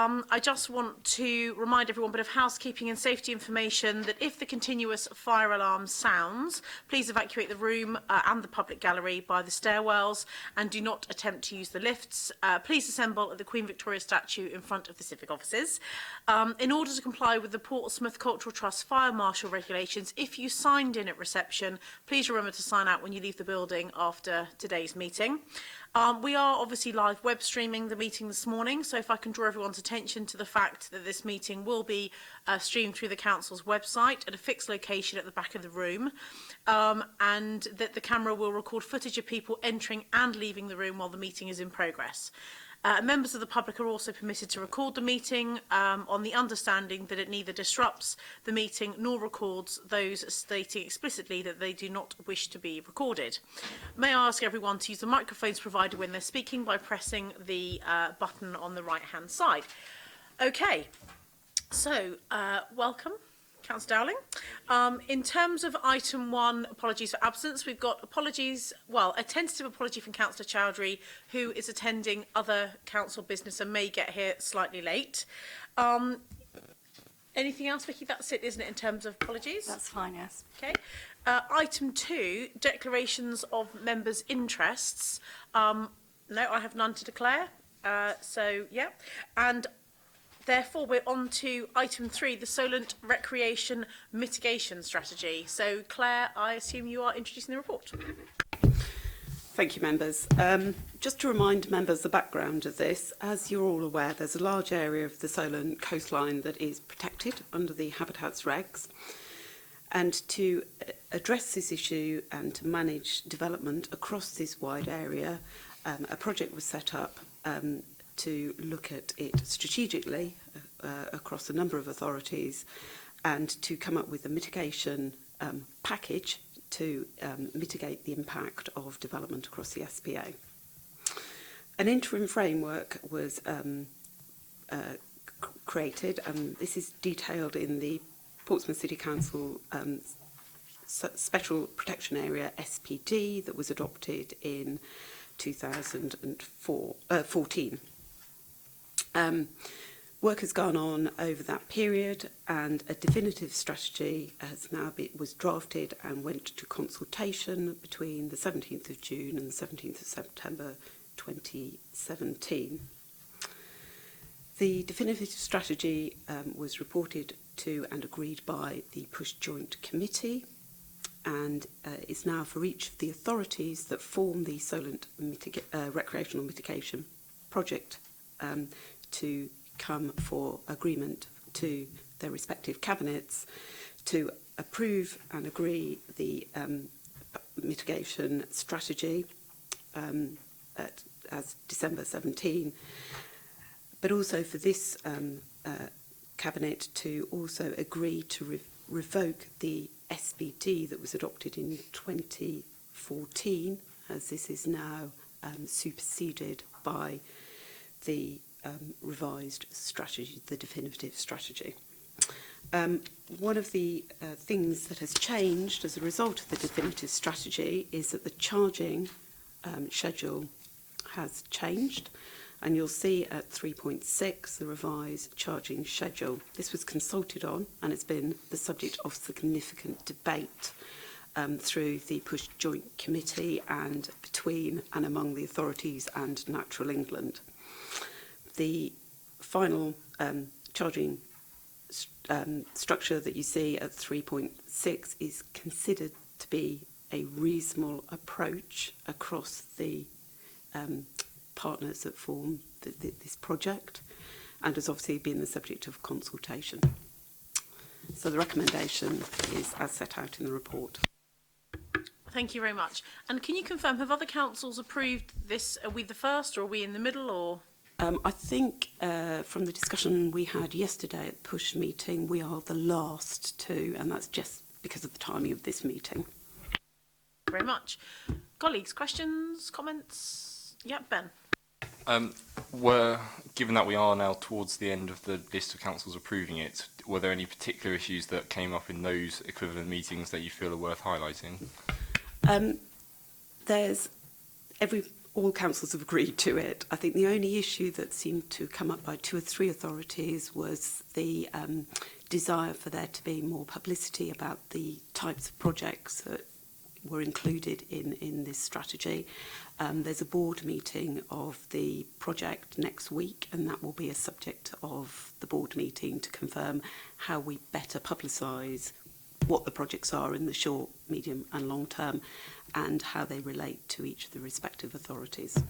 I just want to remind everyone a bit of housekeeping and safety information that if the continuous fire alarm sounds, please evacuate the room and the public gallery by the stairwells and do not attempt to use the lifts. Please assemble at the Queen Victoria statue in front of the civic offices. In order to comply with the Portsmouth Cultural Trust fire marshal regulations, if you signed in at reception, please remember to sign out when you leave the building after today's meeting. We are obviously live web streaming the meeting this morning, so if I can draw everyone's attention to the fact that this meeting will be streamed through the Council's website at a fixed location at the back of the room, and that the camera will record footage of people entering and leaving the room while the meeting is in progress. Members of the public are also permitted to record the meeting on the understanding that it neither disrupts the meeting nor records those stating explicitly that they do not wish to be recorded. May I ask everyone to use the microphones provided when they're speaking by pressing the button on the right-hand side. Okay, so welcome. Councillor Dowling. In terms of item 1, apologies for absence, we've got apologies, well, a tentative apology from Councillor Chowdhury, who is attending other council business and may get here slightly late. Anything else, Vicky? That's it, isn't it, in terms of apologies? That's fine, yes. Okay. Item 2, declarations of members' interests. No, I have none to declare. So, yeah. And therefore, we're on to item 3, the Solent Recreation Mitigation Strategy. So, Claire, I assume you are introducing the report. Thank you, members. Just to remind members the background of this, as you're all aware, there's a large area of the Solent coastline that is protected under the Habitats Regs. And to address this issue and to manage development across this wide area, a project was set up to look at it strategically across a number of authorities and to come up with a mitigation package to mitigate the impact of development across the SPA. An interim framework was created, and this is detailed in the Portsmouth City Council Special Protection Area SPD that was adopted in 2014. Work has gone on over that period, and a definitive strategy was drafted and went to consultation between the 17th of June and the 17th of September 2017. The definitive strategy was reported to and agreed by the Push Joint Committee, and is now for each of the authorities that form the Solent Recreational Mitigation Project to come for agreement to their respective cabinets to approve and agree the mitigation strategy as December 17, but also for this cabinet to also agree to revoke the SPD that was adopted in 2014, as this is now superseded by the revised strategy, the definitive strategy. One of the things that has changed as a result of the definitive strategy is that the charging schedule has changed, and you'll see at 3.6 the revised charging schedule. This was consulted on, and it's been the subject of significant debate through the Push Joint Committee and between and among the authorities and Natural England. The final charging structure that you see at 3.6 is considered to be a reasonable approach across the partners that form this project, and has obviously been the subject of consultation. So the recommendation is as set out in the report. Thank you very much. And can you confirm, have other councils approved this? Are we the first, or are we in the middle, or? I think from the discussion we had yesterday at the Push meeting, we are the last two, and that's just because of the timing of this meeting. Thank you very much. Colleagues, questions, comments? Yeah, Ben. Given that we are now towards the end of the list of councils approving it, were there any particular issues that came up in those equivalent meetings that you feel are worth highlighting? all councils have agreed to it. I think the only issue that seemed to come up by 2 or 3 authorities was the desire for there to be more publicity about the types of projects that were included in this strategy. There's a board meeting of the project next week, and that will be a subject of the board meeting to confirm how we better publicise what the projects are in the short, medium and long term, and how they relate to each of the respective authorities.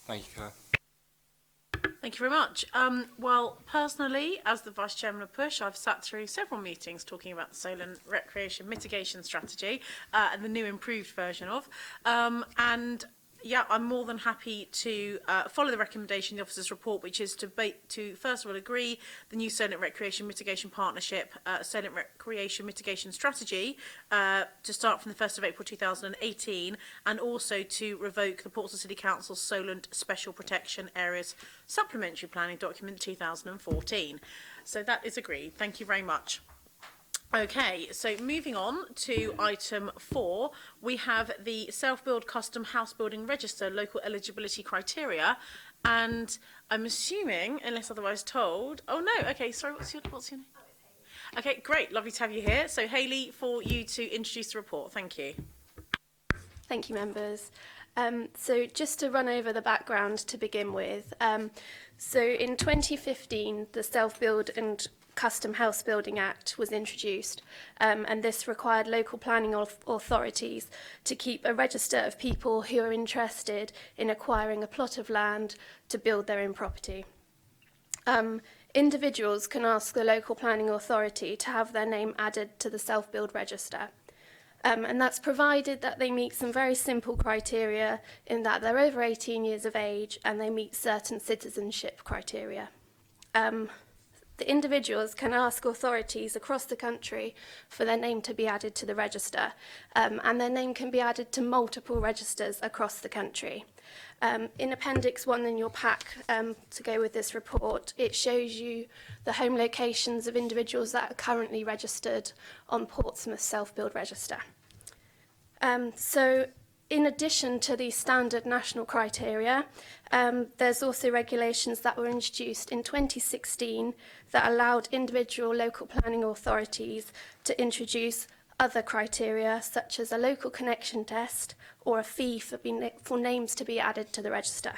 Thank you, Claire. Thank you very much. Well, personally, as the Vice Chairman of Push, I've sat through several meetings talking about the Solent Recreation Mitigation Strategy and the new improved version of. And yeah, I'm more than happy to follow the recommendation in the officer's report, which is to first of all agree the new Solent Recreation Mitigation Partnership, Solent Recreation Mitigation Strategy to start from the 1st of April 2018, and also to revoke the Portsmouth City Council's Solent Special Protection Areas Supplementary Planning Document 2014. So that is agreed. Thank you very much. Okay, so moving on to item 4, we have the Self-Build Custom House Building Register local eligibility criteria, and I'm assuming, unless otherwise told, oh no, okay, sorry, what's your name? Okay, great, lovely to have you here. So Hayley, for you to introduce the report, thank you. Thank you, members. So just to run over the background to begin with, so in 2015, the Self-Build and Custom House Building Act was introduced, and this required local planning authorities to keep a register of people who are interested in acquiring a plot of land to build their own property. Individuals can ask the local planning authority to have their name added to the self-build register. And that's provided that they meet some very simple criteria in that they're over 18 years of age and they meet certain citizenship criteria. The individuals can ask authorities across the country for their name to be added to the register, and their name can be added to multiple registers across the country. In Appendix 1 in your pack, to go with this report, it shows you the home locations of individuals that are currently registered on Portsmouth Self-Build Register. So in addition to the standard national criteria, there's also regulations that were introduced in 2016 that allowed individual local planning authorities to introduce other criteria, such as a local connection test or a fee for names to be added to the register.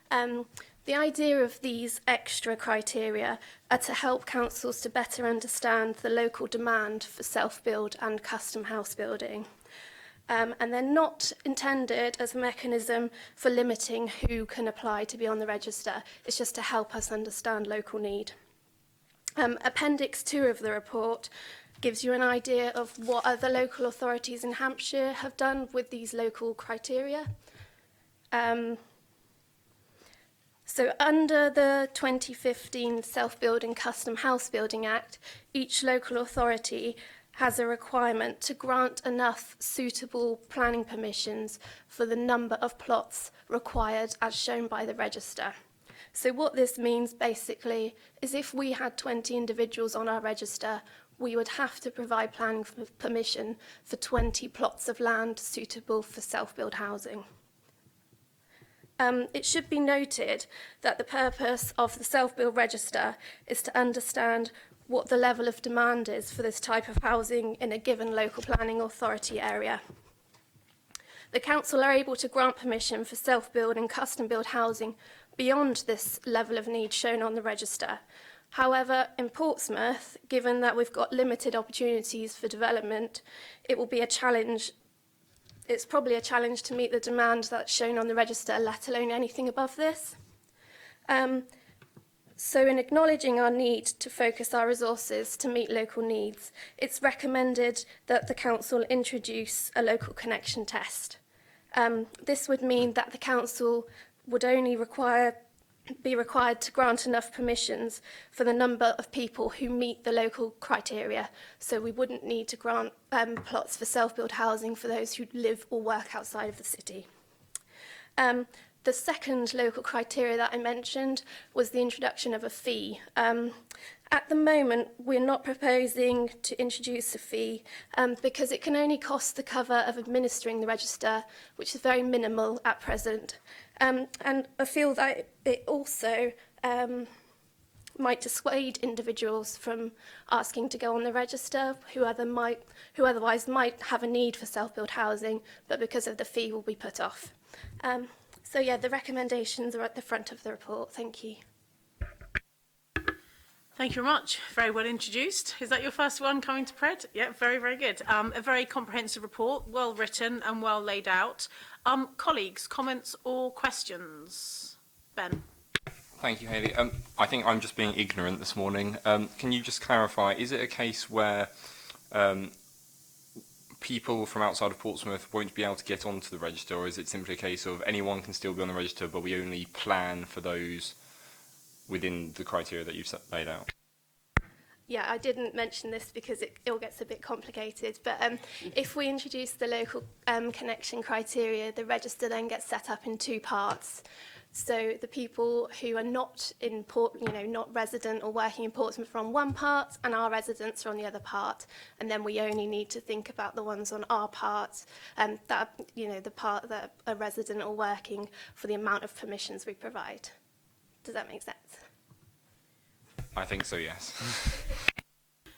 The idea of these extra criteria are to help councils to better understand the local demand for self-build and custom house building. And they're not intended as a mechanism for limiting who can apply to be on the register. It's just to help us understand local need. Appendix 2 of the report gives you an idea of what other local authorities in Hampshire have done with these local criteria. So under the 2015 Self-Building Custom House Building Act, each local authority has a requirement to grant enough suitable planning permissions for the number of plots required as shown by the register. So what this means basically is if we had 20 individuals on our register, we would have to provide planning permission for 20 plots of land suitable for self-build housing. It should be noted that the purpose of the self-build register is to understand what the level of demand is for this type of housing in a given local planning authority area. The council are able to grant permission for self-build and custom-build housing beyond this level of need shown on the register. However, in Portsmouth, given that we've got limited opportunities for development, it will be a challenge. It's probably a challenge to meet the demand that's shown on the register, let alone anything above this. So in acknowledging our need to focus our resources to meet local needs, it's recommended that the council introduce a local connection test. This would mean that the council would only be required to grant enough permissions for the number of people who meet the local criteria. So we wouldn't need to grant plots for self-build housing for those who live or work outside of the city. The second local criteria that I mentioned was the introduction of a fee. At the moment, we're not proposing to introduce a fee because it can only cost the cover of administering the register, which is very minimal at present. And I feel that it also might dissuade individuals from asking to go on the register who otherwise might have a need for self-built housing, but because of the fee will be put off. So yeah, the recommendations are at the front of the report. Thank you. Thank you very much. Very well introduced. Is that your first one coming to Pred? Yeah, very, very good. A very comprehensive report, well written and well laid out. Colleagues, comments or questions? Ben. Thank you, Hayley. I think I'm just being ignorant this morning. Can you just clarify, is it a case where people from outside of Portsmouth won't be able to get onto the register, or is it simply a case of anyone can still be on the register, but we only plan for those within the criteria that you've laid out? Yeah, I didn't mention this because it all gets a bit complicated, but if we introduce the local connection criteria, the register then gets set up in two parts. So the people who are not in not resident or working in Portsmouth are on one part, and our residents are on the other part. And then we only need to think about the ones on our part, that the part that are resident or working, for the amount of permissions we provide. Does that make sense? I think so, yes.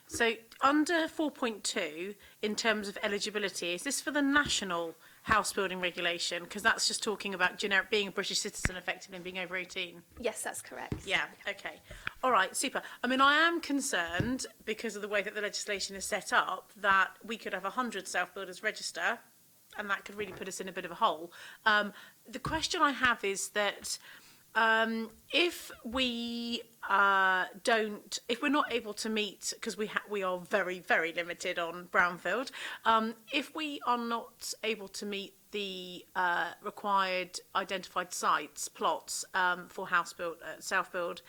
So under 4.2, in terms of eligibility, is this for the national house building regulation? Because that's just talking about generic being a British citizen effectively and being over 18. Yes, that's correct. Yeah, okay. All right, super. I mean, I am concerned, because of the way that the legislation is set up, that we could have 100 self-builders register, and that could really put us in a bit of a hole. The question I have is that if we if we're not able to meet, because we are very, very limited on brownfield, if we are not able to meet the required identified sites, plots for house build, self-build,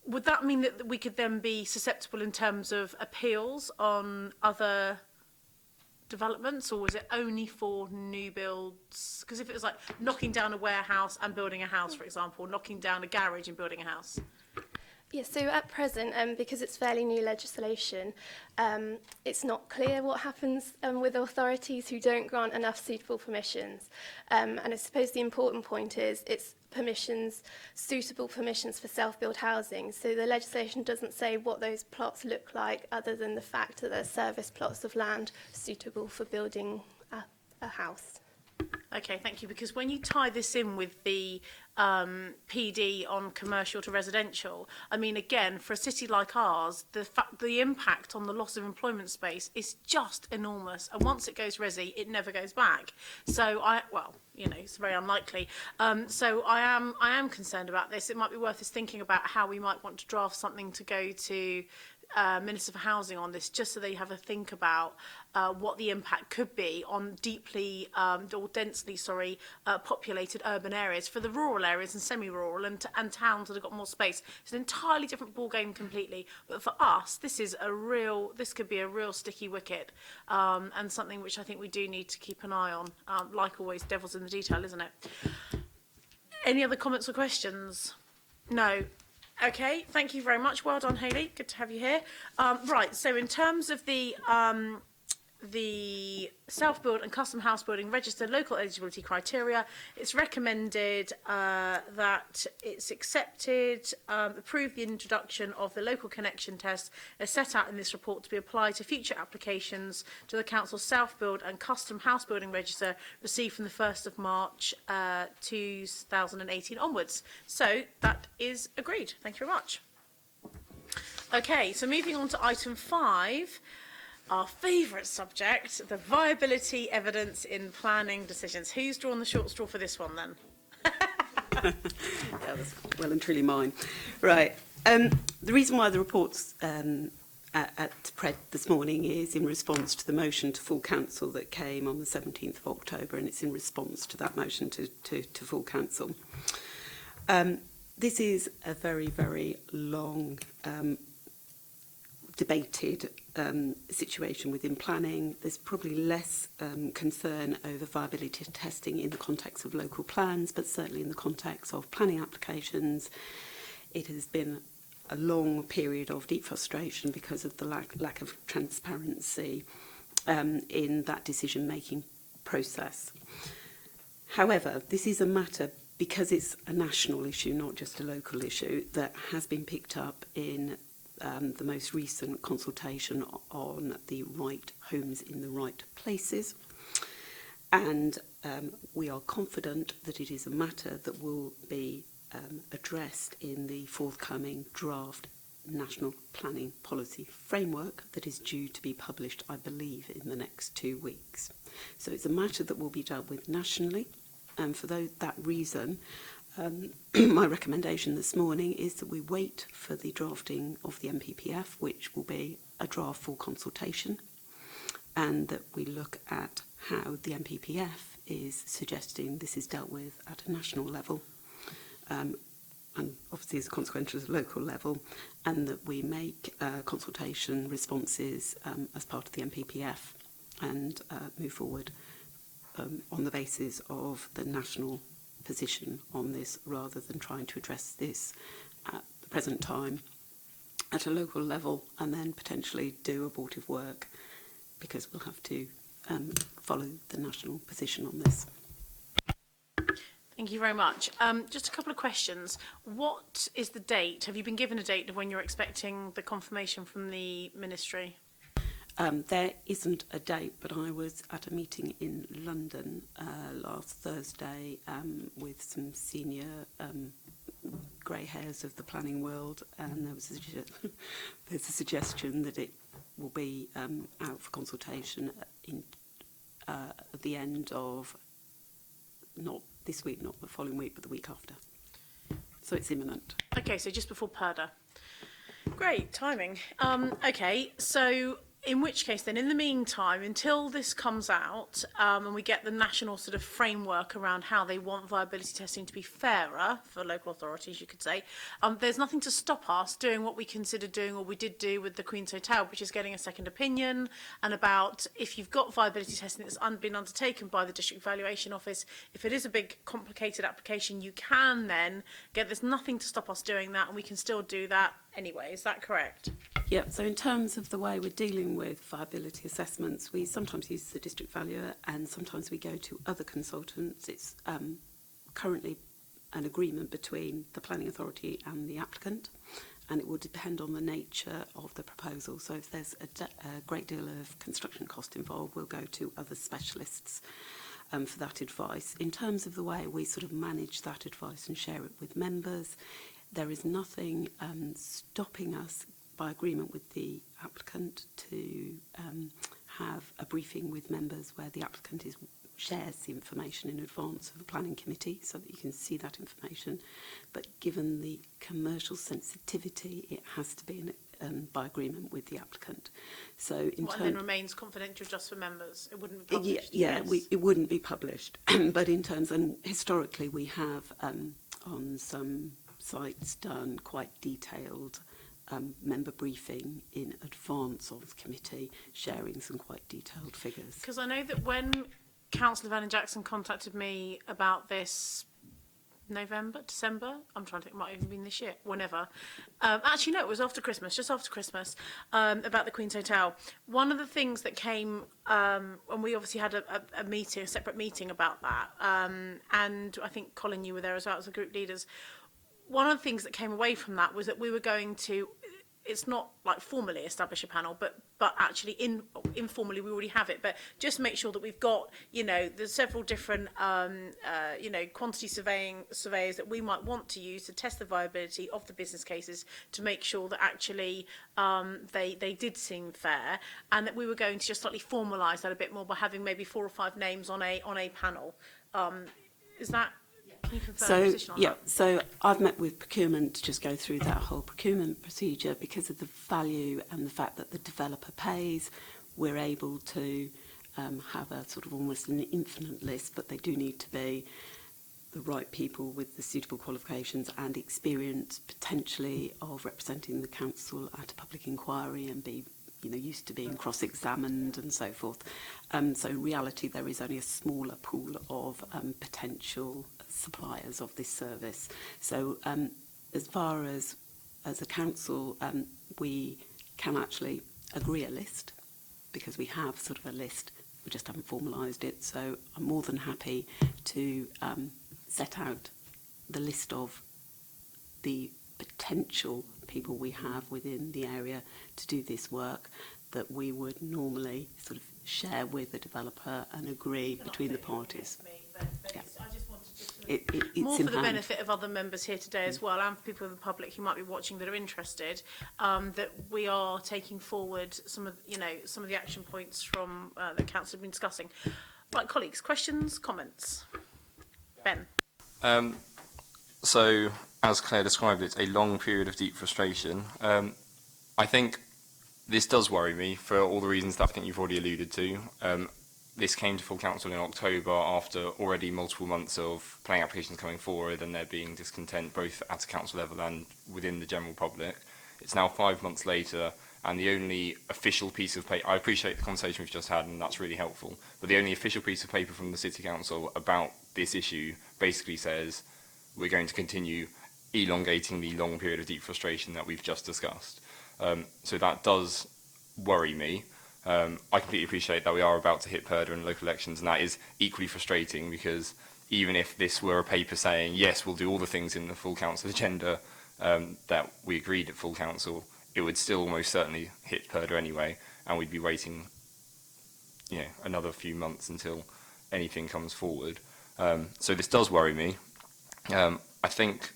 would that mean that we could then be susceptible in terms of appeals on other developments, or was it only for new builds? Because if it was like knocking down a warehouse and building a house, for example, knocking down a garage and building a house. Yeah, so at present, because it's fairly new legislation, it's not clear what happens with authorities who don't grant enough suitable permissions. And I suppose the important point is it's permissions, suitable permissions for self-built housing. So the legislation doesn't say what those plots look like, other than the fact that they're service plots of land suitable for building a house. Okay, thank you. Because when you tie this in with the PD on commercial to residential, I mean, again, for a city like ours, the impact on the loss of employment space is just enormous. And once it goes resi, it never goes back. So it's very unlikely. So I am concerned about this. It might be worth us thinking about how we might want to draft something to go to Minister for Housing on this, just so they have a think about what the impact could be on deeply or densely, populated urban areas, for the rural areas and semi-rural and towns that have got more space. It's an entirely different ball game completely. But for us, this could be a real sticky wicket, and something which I think we do need to keep an eye on. Like always, devil's in the detail, isn't it? Any other comments or questions? No. Okay, thank you very much. Well done, Hayley. Good to have you here. Right, so in terms of the self-build and custom house building register local eligibility criteria, it's recommended that it's accepted, approve the introduction of the local connection test as set out in this report to be applied to future applications to the Council's self-build and custom house building register received from the 1st of March 2018 onwards. So that is agreed. Thank you very much. Okay, so moving on to item 5. Our favourite subject, the viability evidence in planning decisions. Who's drawn the short straw for this one then? Yeah, that's well and truly mine. Right. The reason why the report's at Pred this morning is in response to the motion to full council that came on the 17th of October, and it's in response to that motion to full council. This is a very, very long debated situation within planning. There's probably less concern over viability testing in the context of local plans, but certainly in the context of planning applications, it has been a long period of deep frustration because of the lack of transparency in that decision-making process. However, this is a matter, because it's a national issue, not just a local issue, that has been picked up in the most recent consultation on the right homes in the right places. And we are confident that it is a matter that will be addressed in the forthcoming draft National Planning Policy Framework that is due to be published, I believe, in the next 2 weeks. So it's a matter that will be dealt with nationally, and for that reason, my recommendation this morning is that we wait for the drafting of the MPPF, which will be a draft full consultation, and that we look at how the MPPF is suggesting this is dealt with at a national level, and obviously as a consequence at a local level, and that we make consultation responses as part of the MPPF and move forward on the basis of the national position on this, rather than trying to address this at the present time at a local level and then potentially do abortive work, because we'll have to follow the national position on this. Thank you very much. Just a couple of questions. What is the date? Have you been given a date of when you're expecting the confirmation from the ministry? There isn't a date, but I was at a meeting in London last Thursday with some senior grey hairs of the planning world, and there was there's a suggestion that it will be out for consultation at the end of, not this week, not the following week, but the week after. So it's imminent. Okay, so just before PERDA. Great timing. Okay, so in which case then, in the meantime, until this comes out and we get the national sort of framework around how they want viability testing to be fairer for local authorities, you could say, there's nothing to stop us doing what we consider doing, or we did do with the Queen's Hotel, which is getting a second opinion, and about if you've got viability testing that's been undertaken by the District Valuation Office, if it is a big complicated application, you can then get, there's nothing to stop us doing that, and we can still do that anyway. Is that correct? Yeah, so in terms of the way we're dealing with viability assessments, we sometimes use the district valuer and sometimes we go to other consultants. It's currently an agreement between the planning authority and the applicant, and it will depend on the nature of the proposal. So if there's a great deal of construction cost involved, we'll go to other specialists for that advice. In terms of the way we sort of manage that advice and share it with members, there is nothing stopping us, by agreement with the applicant, to have a briefing with members where the applicant shares the information in advance of the planning committee so that you can see that information. But given the commercial sensitivity, it has to be by agreement with the applicant. So in What then remains confidential just for members? It wouldn't be published? It wouldn't be published. But in terms, and historically we have on some sites done quite detailed member briefing in advance of the committee, sharing some quite detailed figures. Because I know that when Councillor Vannon Jackson contacted me about this November, December, I'm trying to think, it might even been this year, whenever. Actually, no, it was after Christmas, just after Christmas, about the Queen's Hotel. One of the things that came, and we obviously had a meeting, a separate meeting about that, and I think, Colin, you were there as well as the group leaders. One of the things that came away from that was that we were going to, it's not like formally establish a panel, but actually informally we already have it, but just make sure that we've got, you know, there's several different, you know, quantity surveyors that we might want to use to test the viability of the business cases to make sure that actually they did seem fair, and that we were going to just slightly formalise that a bit more by having maybe 4 or 5 names on a panel. Is that... Can you confirm your position on that? So I've met with procurement to just go through that whole procurement procedure. Because of the value and the fact that the developer pays, we're able to have a sort of almost an infinite list, but they do need to be the right people with the suitable qualifications and experience potentially of representing the council at a public inquiry and be, used to being cross-examined and so forth. So in reality, there is only a smaller pool of potential suppliers of this service. So as far as a council, we can actually agree a list, because we have sort of a list, we just haven't formalised it. So I'm more than happy to set out the list of the potential people we have within the area to do this work that we would normally sort of share with the developer and agree between the parties. Yeah. It's more for in the hand. benefit of other members here today as well, and for people in the public who might be watching that are interested, that we are taking forward some of the action points from the council have been discussing. Right, colleagues, questions, comments? Ben. So, as Claire described it, a long period of deep frustration. I think this does worry me for all the reasons that I think you've already alluded to. This came to full council in October after already multiple months of planning applications coming forward and there being discontent both at a council level and within the general public. It's now 5 months later, and the only official piece of paper, I appreciate the conversation we've just had and that's really helpful, but the only official piece of paper from the City Council about this issue basically says we're going to continue elongating the long period of deep frustration that we've just discussed. So that does worry me. I completely appreciate that we are about to hit Purdah and local elections, and that is equally frustrating because even if this were a paper saying, yes, we'll do all the things in the full council agenda that we agreed at full council, it would still almost certainly hit Purdah anyway, and we'd be waiting another few months until anything comes forward. So this does worry me. I think,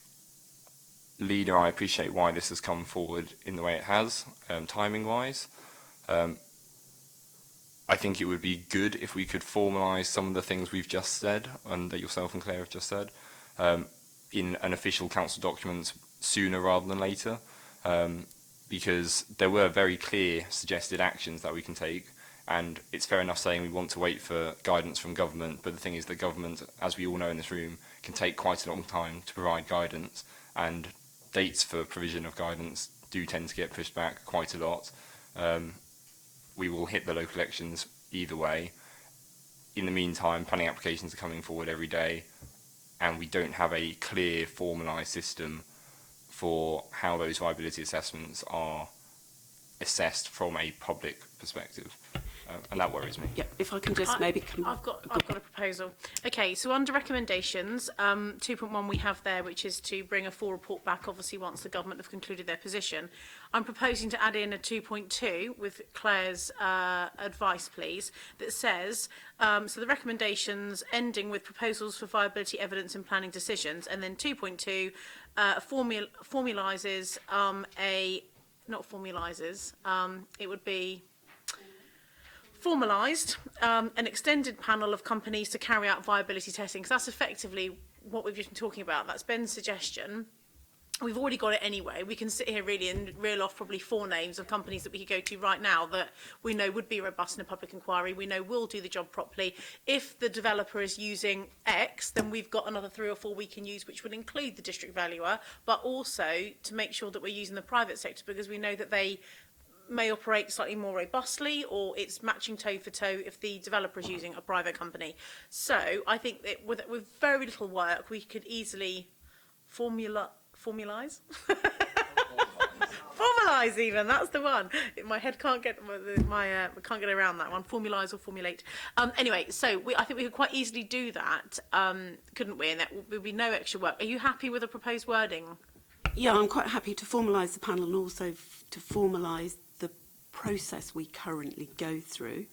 Leader, I appreciate why this has come forward in the way it has, timing-wise. I think it would be good if we could formalise some of the things we've just said, and that yourself and Claire have just said, in an official council document sooner rather than later, because there were very clear suggested actions that we can take, and it's fair enough saying we want to wait for guidance from government, but the thing is that government, as we all know in this room, can take quite a long time to provide guidance, and dates for provision of guidance do tend to get pushed back quite a lot. We will hit the local elections either way. In the meantime, planning applications are coming forward every day, and we don't have a clear, formalised system for how those viability assessments are assessed from a public perspective. And that worries me. Yeah, if I can just maybe come... I've got a proposal. Okay, so under recommendations, 2.1 we have there, which is to bring a full report back, obviously, once the government have concluded their position. I'm proposing to add in a 2.2 with Claire's advice, please, that says, so the recommendations ending with proposals for viability evidence and planning decisions, and then 2.2 formalises it would be formalised an extended panel of companies to carry out viability testing, because that's effectively what we've just been talking about. That's Ben's suggestion. We've already got it anyway. We can sit here really and reel off probably 4 names of companies that we could go to right now that we know would be robust in a public inquiry, we know will do the job properly. If the developer is using X, then we've got another 3 or 4 we can use, which would include the district valuer, but also to make sure that we're using the private sector, because we know that they may operate slightly more robustly, or it's matching toe for toe if the developer is using a private company. So I think that with very little work, we could easily formalise? Formalise even, that's the one. My head can't get can't get around that one. Formalise or formulate. Anyway, so I think we could quite easily do that, couldn't we? And that would be no extra work. Are you happy with the proposed wording? Yeah, I'm quite happy to formalise the panel and also to formalise the process we currently go through,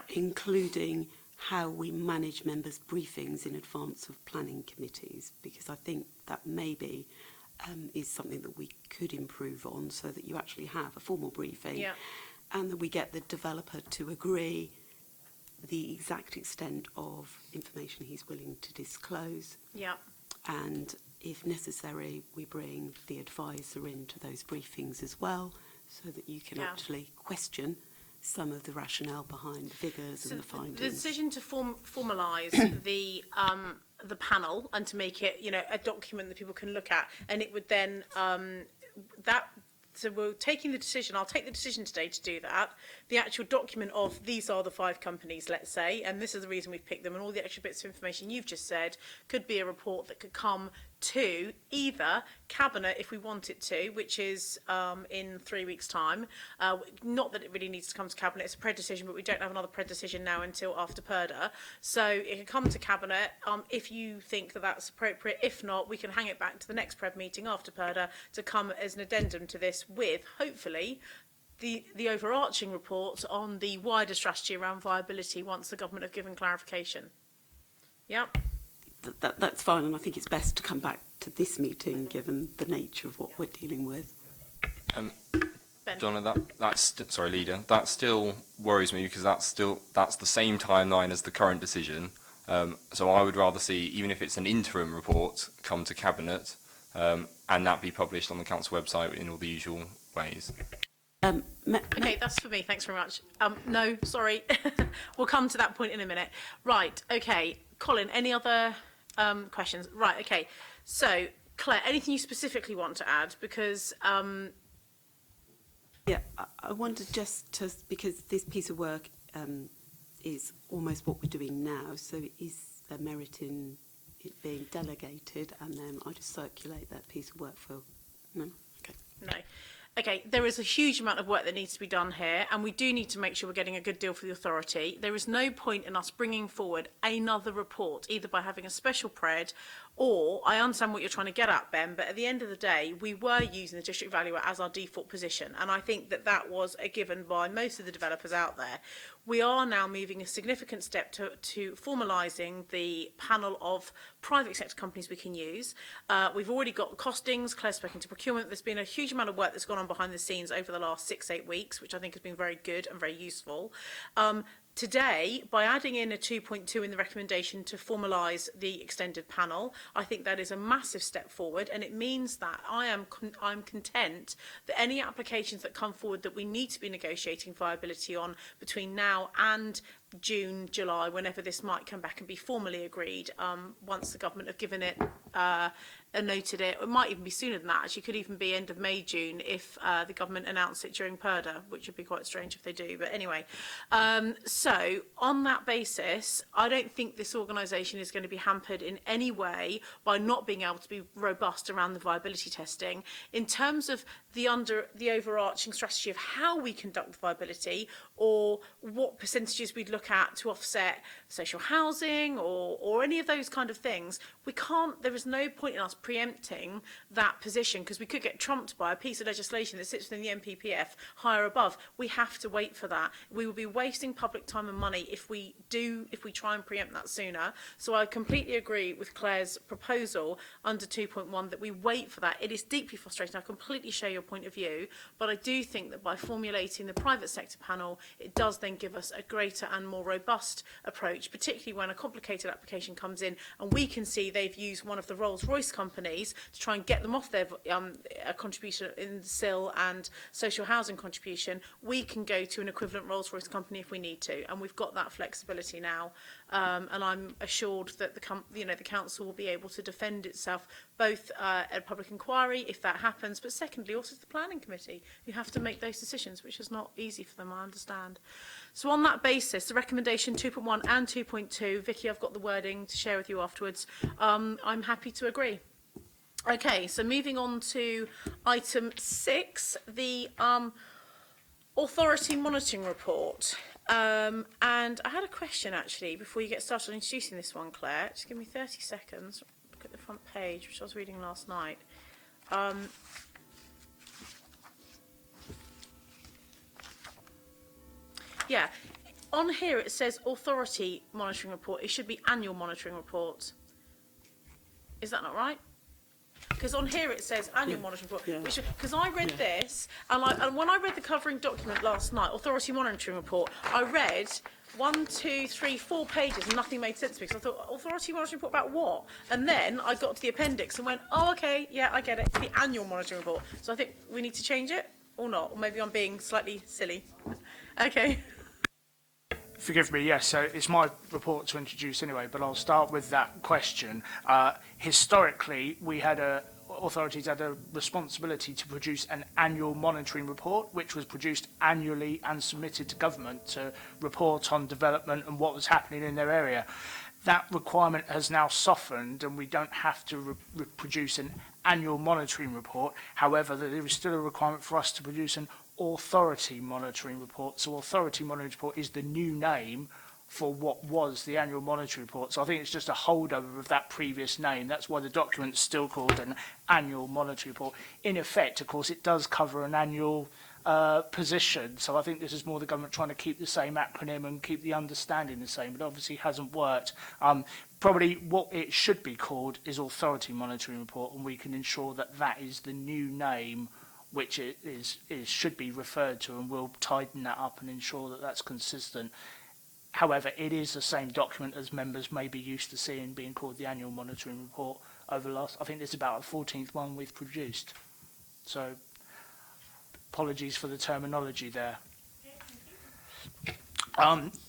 including how we manage members' briefings in advance of planning committees, because I think that maybe is something that we could improve on, so that you actually have a formal briefing and that we get the developer to agree the exact extent of information he's willing to disclose. And if necessary, we bring the advisor into those briefings as well, so that you can actually question some of the rationale behind the figures and the findings. The decision to formalise the panel and to make it, a document that people can look at, and it would then So we're taking the decision, I'll take the decision today to do that. The actual document of these are the 5 companies, let's say, and this is the reason we've picked them, and all the extra bits of information you've just said could be a report that could come to either Cabinet if we want it to, which is in 3 weeks' time. Not that it really needs to come to Cabinet, it's a Pred decision, but we don't have another Pred decision now until after Purda. So it can come to Cabinet if you think that that's appropriate. If not, we can hang it back to the next Pred meeting after Purda to come as an addendum to this with, hopefully, the overarching report on the wider strategy around viability once the government have given clarification. Yeah. That's fine, and I think it's best to come back to this meeting given the nature of what we're dealing with. Ben. Donna, sorry, Leader, that still worries me because that's the same timeline as the current decision. So I would rather see, even if it's an interim report, come to Cabinet and that be published on the council website in all the usual ways. Okay, that's for me. Thanks very much. No, sorry. We'll come to that point in a minute. Right, okay. Colin, any other questions? Right, okay. So, Claire, anything you specifically want to add? Because... Yeah, I wanted just to, because this piece of work is almost what we're doing now, so is there merit in it being delegated, and then I just circulate that piece of work for... No? Okay. No. Okay, there is a huge amount of work that needs to be done here, and we do need to make sure we're getting a good deal for the authority. There is no point in us bringing forward another report, either by having a special Pred, or, I understand what you're trying to get at, Ben, but at the end of the day, we were using the district valuer as our default position, and I think that that was a given by most of the developers out there. We are now moving a significant step to formalising the panel of private sector companies we can use. We've already got costings, Claire's spoken to procurement. There's been a huge amount of work that's gone on behind the scenes over the last 6-8 weeks, which I think has been very good and very useful. Today, by adding in a 2.2 in the recommendation to formalise the extended panel, I think that is a massive step forward, and it means that I'm content that any applications that come forward that we need to be negotiating viability on between now and June, July, whenever this might come back and be formally agreed, once the government have given it noted it. It might even be sooner than that. Actually, could even be end of May, June, if the government announce it during Purda, which would be quite strange if they do. But anyway, so on that basis, I don't think this organisation is going to be hampered in any way by not being able to be robust around the viability testing. In terms of the overarching strategy of how we conduct the viability, or what percentages we'd look at to offset social housing or any of those kind of things, we can't, there is no point in us preempting that position, because we could get trumped by a piece of legislation that sits within the MPPF higher above. We have to wait for that. We will be wasting public time and money if we try and preempt that sooner. So I completely agree with Claire's proposal under 2.1 that we wait for that. It is deeply frustrating. I completely share your point of view, but I do think that by formulating the private sector panel, it does then give us a greater and more robust approach, particularly when a complicated application comes in and we can see they've used one of the Rolls-Royce companies to try and get them off their contribution in SIL and social housing contribution. We can go to an equivalent Rolls-Royce company if we need to, and we've got that flexibility now. And I'm assured that the council will be able to defend itself both at a public inquiry if that happens, but secondly also to the planning committee who have to make those decisions, which is not easy for them, I understand. So on that basis, the recommendation 2.1 and 2.2, Vicky, I've got the wording to share with you afterwards. I'm happy to agree. Okay, so moving on to item 6, the authority monitoring report. And I had a question actually before you get started on introducing this one, Claire. Just give me 30 seconds. Look at the front page, which I was reading last night. Yeah, on here it says authority monitoring report. It should be annual monitoring report. Is that not right? Because on here it says annual monitoring report. Because I read this, and when I read the covering document last night, authority monitoring report, I read 1, 2, 3, 4 pages and nothing made sense to me. So I thought, authority monitoring report about what? And then I got to the appendix and went, oh, okay, yeah, I get it. It's the annual monitoring report. So I think we need to change it or not. Or maybe I'm being slightly silly. Okay. Forgive me, yes, so it's my report to introduce anyway, but I'll start with that question. Historically, authorities had a responsibility to produce an annual monitoring report, which was produced annually and submitted to government to report on development and what was happening in their area. That requirement has now softened and we don't have to produce an annual monitoring report. However, there is still a requirement for us to produce an authority monitoring report. So authority monitoring report is the new name for what was the annual monitoring report. So I think it's just a holdover of that previous name. That's why the document's still called an annual monitoring report. In effect, of course, it does cover an annual position. So I think this is more the government trying to keep the same acronym and keep the understanding the same, but obviously hasn't worked. Probably what it should be called is authority monitoring report, and we can ensure that that is the new name which it should be referred to, and we'll tighten that up and ensure that that's consistent. However, it is the same document as members may be used to seeing being called the annual monitoring report over the last, I think this is about the 14th one we've produced. So apologies for the terminology there.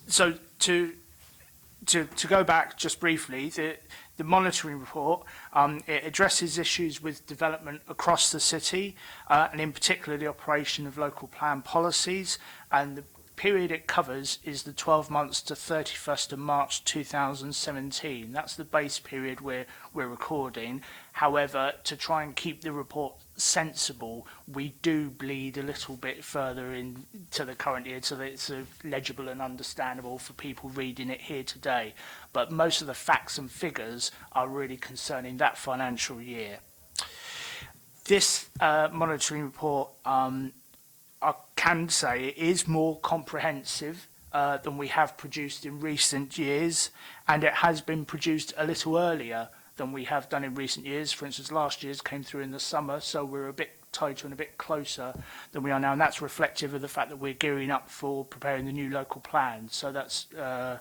So to go back just briefly, the monitoring report, it addresses issues with development across the city, and in particular the operation of local plan policies, and the period it covers is the 12 months to 31st of March 2017. That's the base period we're recording. However, to try and keep the report sensible, we do bleed a little bit further into the current year so that it's legible and understandable for people reading it here today. But most of the facts and figures are really concerning that financial year. This monitoring report, I can say it is more comprehensive than we have produced in recent years, and it has been produced a little earlier than we have done in recent years. For instance, last year's came through in the summer, so we're a bit tighter and a bit closer than we are now, and that's reflective of the fact that we're gearing up for preparing the new local plan, so that's a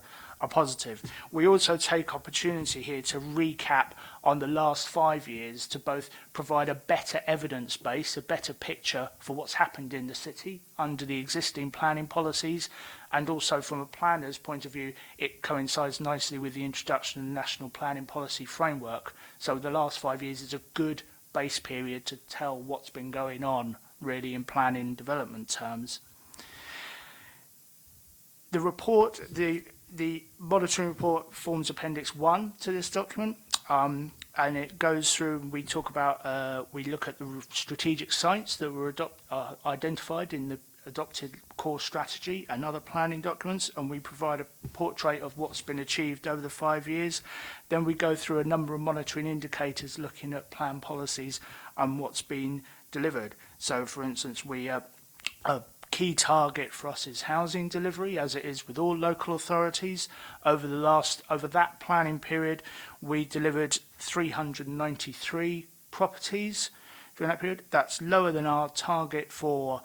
positive. We also take opportunity here to recap on the last 5 years to both provide a better evidence base, a better picture for what's happened in the city under the existing planning policies, and also from a planner's point of view, it coincides nicely with the introduction of the National Planning Policy Framework. So the last 5 years is a good base period to tell what's been going on really in planning development terms. The report, the monitoring report forms Appendix 1 to this document, and it goes through, and we talk about, we look at the strategic sites that were identified in the adopted core strategy and other planning documents, and we provide a portrait of what's been achieved over the 5 years. Then we go through a number of monitoring indicators looking at plan policies and what's been delivered. So, for instance, a key target for us is housing delivery, as it is with all local authorities. Over that planning period, we delivered 393 properties during that period. That's lower than our target for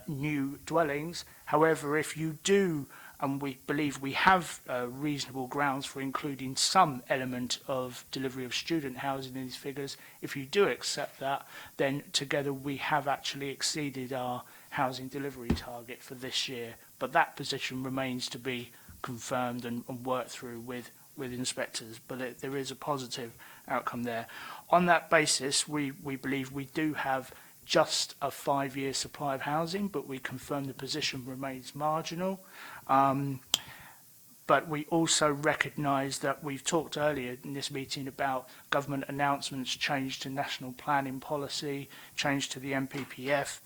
new dwellings. However, if you do, and we believe we have reasonable grounds for including some element of delivery of student housing in these figures, if you do accept that, then together we have actually exceeded our housing delivery target for this year. But that position remains to be confirmed and worked through with inspectors, but there is a positive outcome there. On that basis, we believe we do have just a 5-year supply of housing, but we confirm the position remains marginal. But we also recognise that we've talked earlier in this meeting about government announcements, change to national planning policy, change to the MPPF,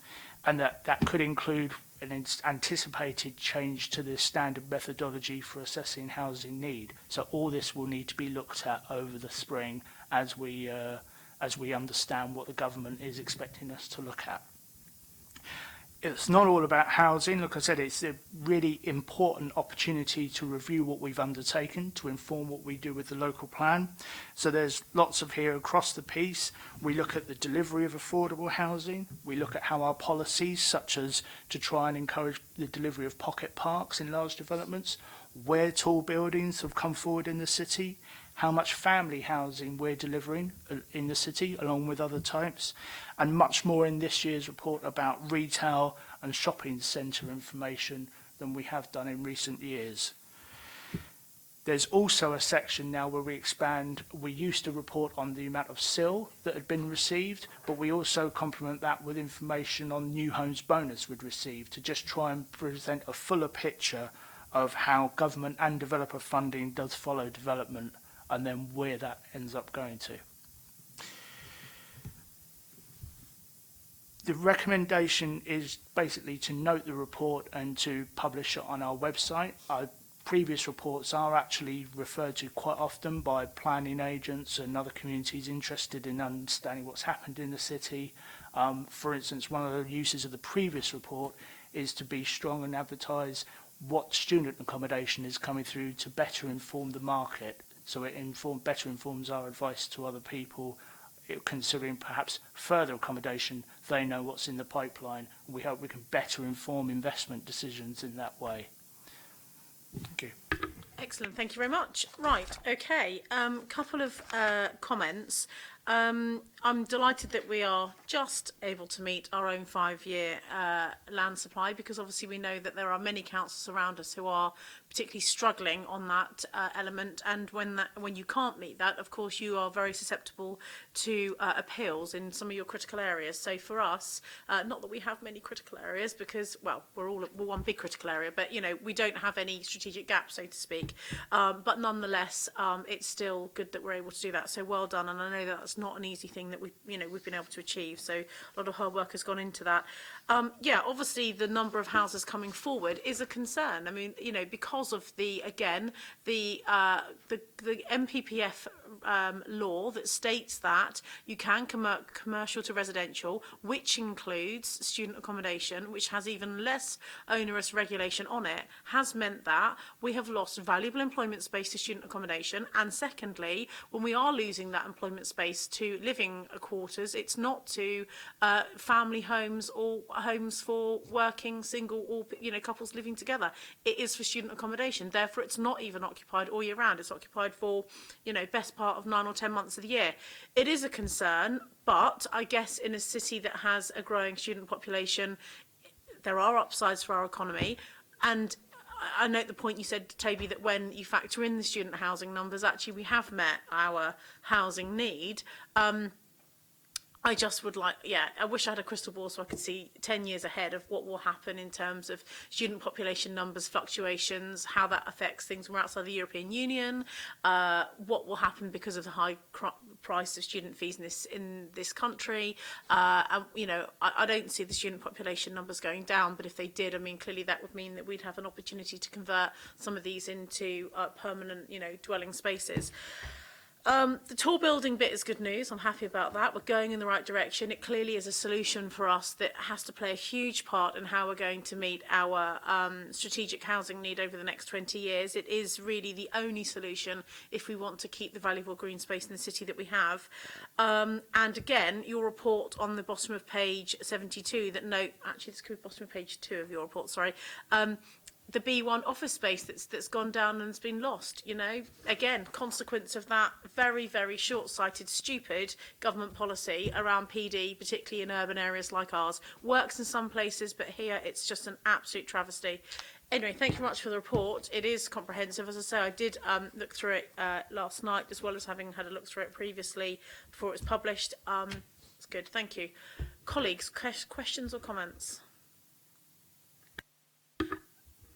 and that could include an anticipated change to the standard methodology for assessing housing need. So all this will need to be looked at over the spring as we understand what the government is expecting us to look at. It's not all about housing. Like I said, it's a really important opportunity to review what we've undertaken, to inform what we do with the local plan. So there's lots of here across the piece. We look at the delivery of affordable housing. We look at how our policies, such as to try and encourage the delivery of pocket parks in large developments, where tall buildings have come forward in the city, how much family housing we're delivering in the city, along with other types, and much more in this year's report about retail and shopping centre information than we have done in recent years. There's also a section now where we expand. We used to report on the amount of SIL that had been received, but we also complement that with information on new homes bonus we'd received to just try and present a fuller picture of how government and developer funding does follow development and then where that ends up going to. The recommendation is basically to note the report and to publish it on our website. Our previous reports are actually referred to quite often by planning agents and other communities interested in understanding what's happened in the city. For instance, one of the uses of the previous report is to be strong and advertise what student accommodation is coming through to better inform the market. So it better informs our advice to other people considering perhaps further accommodation. They know what's in the pipeline. We hope we can better inform investment decisions in that way. Thank you. Excellent, thank you very much. Right, okay, couple of comments. I'm delighted that we are just able to meet our own 5-year land supply, because obviously we know that there are many councils around us who are particularly struggling on that element, and when you can't meet that, of course you are very susceptible to appeals in some of your critical areas. So for us, not that we have many critical areas, because, well, we're one big critical area, but you know, we don't have any strategic gaps, so to speak, but nonetheless it's still good that we're able to do that, so well done. And I know that that's not an easy thing that we've been able to achieve, so a lot of hard work has gone into that. Yeah, obviously the number of houses coming forward is a concern. I mean, you know, because of the MPPF law that states that you can convert commercial to residential, which includes student accommodation, which has even less onerous regulation on it, has meant that we have lost valuable employment space to student accommodation. And secondly, when we are losing that employment space to living quarters, it's not to family homes or homes for working single or couples living together. It is for student accommodation. Therefore, it's not even occupied all year round. It's occupied for best part of 9 or 10 months of the year. It is a concern, but I guess in a city that has a growing student population, there are upsides for our economy. And I note the point you said, Toby, that when you factor in the student housing numbers, actually we have met our housing need. I just would like, I wish I had a crystal ball so I could see 10 years ahead of what will happen in terms of student population numbers, fluctuations, how that affects things when we're outside the European Union, what will happen because of the high price of student fees in this country. And, I don't see the student population numbers going down, but if they did, I mean, clearly that would mean that we'd have an opportunity to convert some of these into permanent, dwelling spaces. The tall building bit is good news. I'm happy about that. We're going in the right direction. It clearly is a solution for us that has to play a huge part in how we're going to meet our strategic housing need over the next 20 years. It is really the only solution if we want to keep the valuable green space in the city that we have. And again, your report on the bottom of page 72 actually this could be bottom of page 2 of your report, sorry. The B1 office space that's gone down and has been lost, again, consequence of that very, very short-sighted, stupid government policy around PD, particularly in urban areas like ours. Works in some places, but here it's just an absolute travesty. Anyway, thank you very much for the report. It is comprehensive. As I say, I did look through it last night, as well as having had a look through it previously before it was published. It's good, thank you. Colleagues, questions or comments?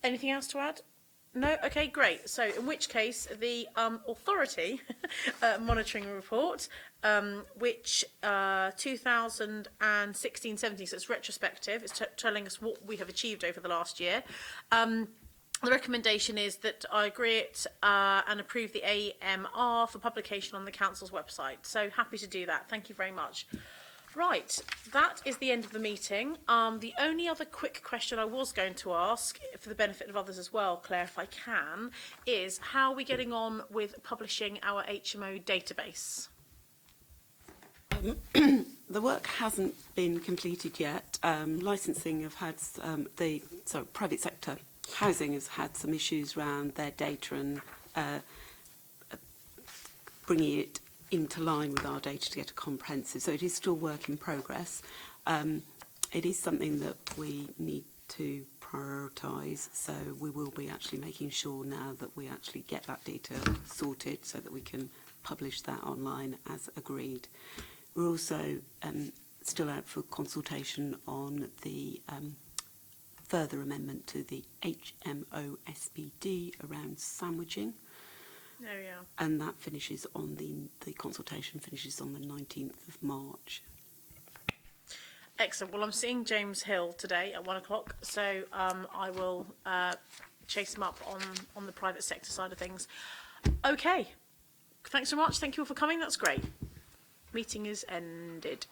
Anything else to add? No? Okay, great. So in which case, the authority monitoring report, which 2016-17, so it's retrospective, it's telling us what we have achieved over the last year. The recommendation is that I agree it and approve the AMR for publication on the council's website. So happy to do that. Thank you very much. Right, that is the end of the meeting. The only other quick question I was going to ask, for the benefit of others as well, Claire, if I can, is how are we getting on with publishing our HMO database? The work hasn't been completed yet. Licensing have had private sector housing has had some issues around their data and bringing it into line with our data to get a comprehensive. So it is still work in progress. It is something that we need to prioritise. So we will be actually making sure now that we actually get that detail sorted so that we can publish that online as agreed. We're also still out for consultation on the further amendment to the HMO SPD around sandwiching. Oh, yeah. And that finishes on the consultation finishes on the 19th of March. Excellent. Well, I'm seeing James Hill today at 1 o'clock, so I will chase him up on the private sector side of things. Okay. Thanks so much. Thank you all for coming. That's great. Meeting is ended.